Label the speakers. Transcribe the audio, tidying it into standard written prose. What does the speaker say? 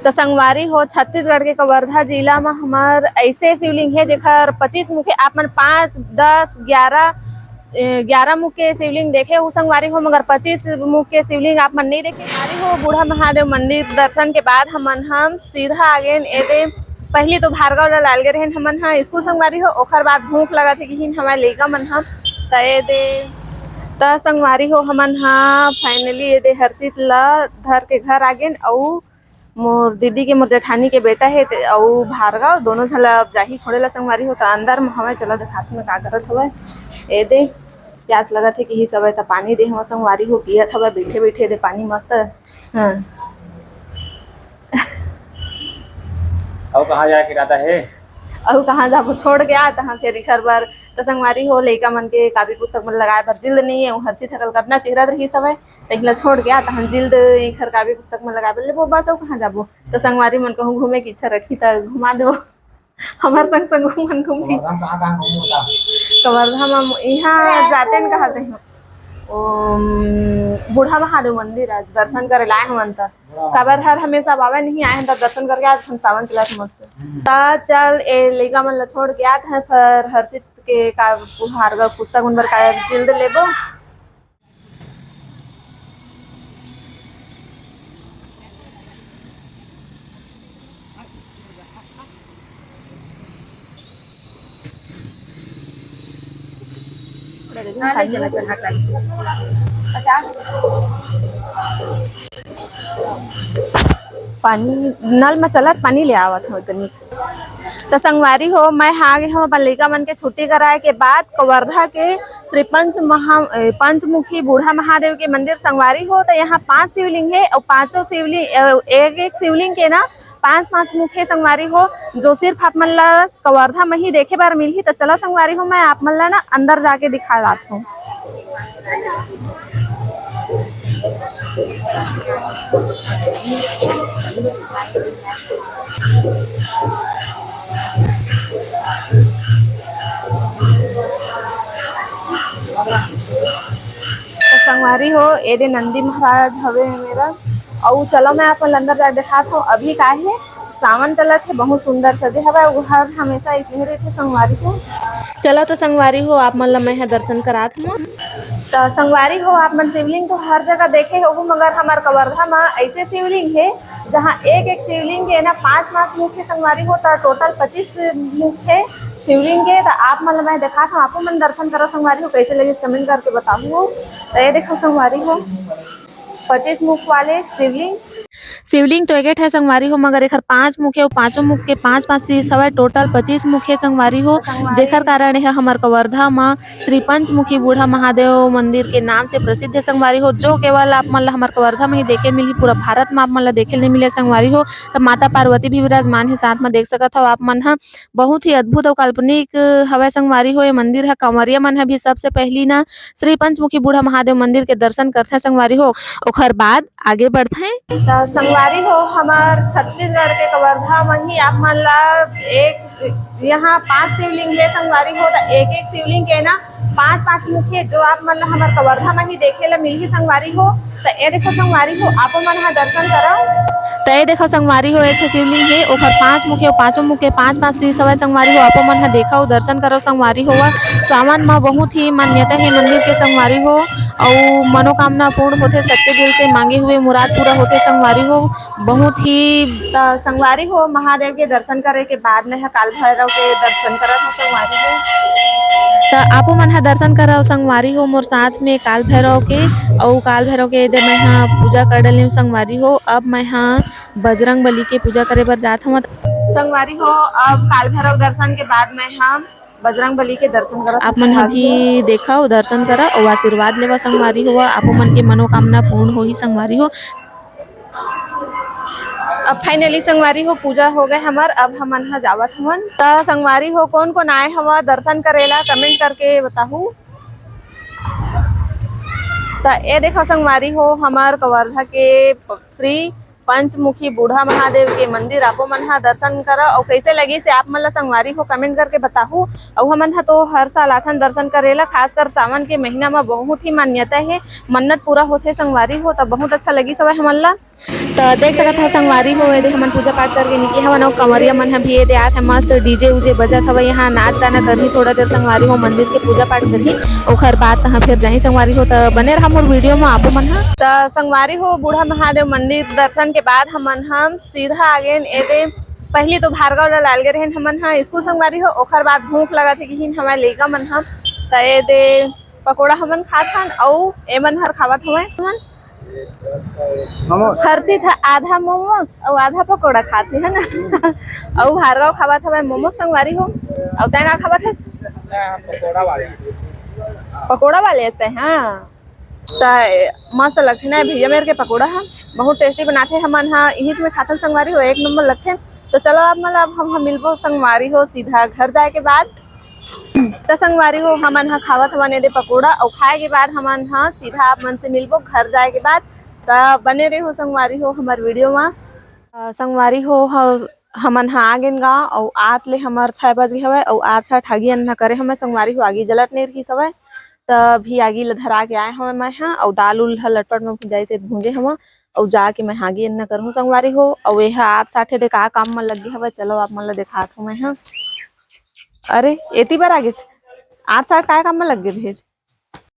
Speaker 1: तो संगवारी हो छत्तीसगढ़ के कवर्धा जिला में हमार ऐसे शिवलिंग है जेकर 25 मुख आप मन 5, 10, 11 मुख के शिवलिंग देखे हो संगवारी हो, मगर 25 मुख के शिवलिंग आप मन नहीं देखे। संगवारी हो बूढ़ा महादेव मंदिर दर्शन के बाद हम सीधा आगे एदे पहली तो भार्गव ला लाल गे रहे हमन हा स्कूल संगवारी हो, ओकर बाद भूख लगा थे कि हमारे लइका मन हम तय दे त संगवारी हो हमन हा फाइनली एदे हर्षित ला धर के घर आ गए। और मोर दीदी के मोर जेठानी के बेटा है और भार्गव दोनों झला जाही छोड़ेला संगवारी हो। तो अंदर में हमें चला दिखाते में का करत हवे। ए दे प्यास लगा थे कि ही सब त पानी दे हम संगवारी हो पियत हवे बैठे बैठे दे पानी मस्त। हाँ
Speaker 2: और कहाँ जाके इरादा है?
Speaker 1: और कहाँ जाबो छोड़ गया तहाँ फिर इखर बार तो संगवारी हो लइका मन के कापी पुस्तक मन लगाए पर जिल्द नहीं है। हर्षित हकल अपना चेहरा रही सब है तहिला छोड़ गया तहाँ जिल्द इखर कापी पुस्तक मन लगाए बोले वो बस और कहाँ जाबो। तो संगवारी मन कहूँ घूमे की इच्छा रखी तो घुमा दो हमार संग संग मन घूमी कवर्धा में यहाँ जाते न कहा कहीं बूढ़ा महादेव मंदिर आज दर्शन करे लाए हम अंतर काबर हर हमेशा बाबा नहीं आए हैं तब दर्शन करके आज हम सावन चला मस्त ता चल ए लइका मन ला छोड़ के आत है फिर हर्षित के का भार्गव पुस्तक उन पर का जिल्द लेबो। पानी नल में चलत पानी ले आवत हो तनी तो संगवारी हो मैं आगे हम अपन लइका मन के छुट्टी कराए के बाद कवर्धा के श्री पंचमुखी बूढ़ा महादेव के मंदिर संगवारी हो। तो यहाँ 5 शिवलिंग है और 5 शिवलिंग एक शिवलिंग के ना 5 मुख है संगवारी हो जो सिर्फ आप मन ला कवर्धा में ही देखे बार मिली। तो चला संगवारी हो मैं आप मन ला ना अंदर जाके दिखा लात हूँ। तो संगवारी हो एदे नंदी महाराज हवे मेरा और चलो मैं आप अंदर जा दिखाता हूँ। अभी का है सावन चलत है बहुत सुंदर सजे हवा हर हमेशा इतने रहते संगवारी हो। चलो तो संगवारी हो आप मन ला मैं दर्शन करात हूँ। तो संगवारी हो आप मन शिवलिंग तो हर जगह देखे हो मगर हमार कवर्धा में ऐसे शिवलिंग है जहाँ एक शिवलिंग के ना 5 मुख है संगवारी हो। तो टोटल 25 मुख है शिवलिंग के। तो आप मन मैं देखा था आपको मन दर्शन करो संगवारी हो कैसे लगे कमेंट करके बताऊँ। तो ये देखो संगवारी हो 25 मुख वाले शिवलिंग तो एक है संगवारी हो मगर एक 5 मुख है और 5 मुख के 5 सवाई टोटल 25 मुख है संगवारी हो। जेकर कारण है हमार कवर्धा में श्री पंचमुखी बूढ़ा महादेव मंदिर के नाम से प्रसिद्ध है संगवारी हो जो केवल आप मन ला हमार कवर्धा में ही देखे मिली पूरा भारत में आप मन ला देखे नहीं मिले संगवारी हो। तो माता पार्वती भी विराजमान है साथ में देख सकत हो आप मन हा बहुत ही अद्भुत और काल्पनिक हवा संगवारी हो। ये मंदिर है कंवरिया मन है भी सबसे पहली ना श्री पंचमुखी बूढ़ा महादेव मंदिर के दर्शन करते संगवारी हो ओकर बाद आगे बढ़ते हैं। संगवारी हो हमार छत्तीसगढ़ के कवर्धा में ही आप मन ला एक यहाँ 5 शिवलिंग है संगवारी हो। तो एक शिवलिंग के ना 5 मुख है जो आप मन ला हमार कवर्धा में ही देखे ला मिली संगवारी हो। तो ये देखो संगवारी हो आप मन हा दर्शन करो। तो ये देखो संगवारी हो एक शिवलिंग है ओकर 5 मुख है 5 मुख के 5 सवाई संगवारी हो आप मन हा देखा दर्शन करो संगवारी हो। सावन में बहुत ही मान्यता है मंदिर के संगवारी हो और मनोकामना पूर्ण होते सच्चे दिल से मांगे हुए मुराद पूरा होते संगवारी हो। बहुत ही संगवारी हो महादेव के दर्शन करे के बाद में काल भैरव के दर्शन करत हो संगवारी हो। तो आपो मन हा दर्शन करो संगवारी हो मोर साथ में काल भैरव के और काल भैरव के इधर मैं हाँ पूजा कर डली संगवारी हो। अब मैं हाँ बजरंग बली के पूजा करे बर जात हूँ संगवारी हो। अब काल भैरव दर्शन के बाद मैं हम बजरंग बली के दर्शन करा आप मन भी देखा दर्शन करा और आशीर्वाद लेवा संगवारी हो। आप मन के मनोकामना पूर्ण हो ही संगवारी हो। अब फाइनली संगवारी हो पूजा हो गए हमार अब हमन हा जावत हमन। तो संगवारी हो कौन आए हवा दर्शन करेला कमेंट करके बताहू। तो ये देखो संगवारी हो हमार कवर्धा के श्री पंचमुखी बूढ़ा महादेव के मंदिर आपो मन हा दर्शन करा और कैसे लगी से आप मन ला संगवारी हो कमेंट करके बताहू। और हमन हा तो हर साल आथन दर्शन करेला खासकर सावन के महीना में बहुत ही मान्यता है मन्नत पूरा होते संगवारी हो। तो बहुत अच्छा लगी सब हमन ला। तो देख सकत ह संगवारी हो एदे हमन पूजा पाठ करके निकले हवन अउ कंवरिया मन ह भी एदे आत है मस्त डीजे उजे बजत हवे यहाँ नाच गाना करही थोड़ा देर संगवारी हो मंदिर के पूजा पाठ करही ओखर बाद तहाँ फिर जाही संगवारी हो त बने रहा मोर वीडियो में आपो मन ह त संगवारी हो बूढ़ा महादेव मंदिर दर्शन के बाद हमन हम सीधा आगे एदे पहली तो भार्गव ला लाल गे रहेन हमन ह स्कूल संगवारी हो ओखर बाद भूख लगत है कि हमारे लइका मन ह त एदे पकोड़ा हमन खात हन अउ एमन हर खावत हवे हमन हर्षित है आधा मोमोस और आधा पकोड़ा खाते है ना और भार्गव खावत हवे मोमोस संगवारी हो और तै का खावत है पकोड़ा वाले ऐसे हाँ त मस्त लगथे ना भैया मेरे के पकोड़ा है बहुत टेस्टी बनाते हमन हाँ यही में खातन संगवारी हो एक नंबर लगथे। तो चलो अब मतलब हम मिलबो संगवारी हो सीधा घर जाए के बाद तो संगवारी हो हमन हा खावत हवन एदे पकोड़ा और खाए के बाद हमन हा सीधा आप मन से मिलबो घर जाए के बाद तो बने रहे हो संगवारी हो हमार वीडियो में संगवारी हो हमन हा आ गेन गाँव और आत ले हमार 6 बज गए हवे और आज सा ठागी अन्न करे हमें संगवारी हो आगी जलत नहीं रही सवय तभी आगी ला धरा के आए हवे मैं हाँ और दाल उल लटपट में भुंजाई से भूंजे हवा और जाके मैं आगी अन्न करहूँ संगवारी हो और यह आज साठे दे का काम में लग गए हवे चलो आप मन ला दिखात हूँ मैं हाँ। अरे एती बार आगे आज साठ काय काम में लग गए रहे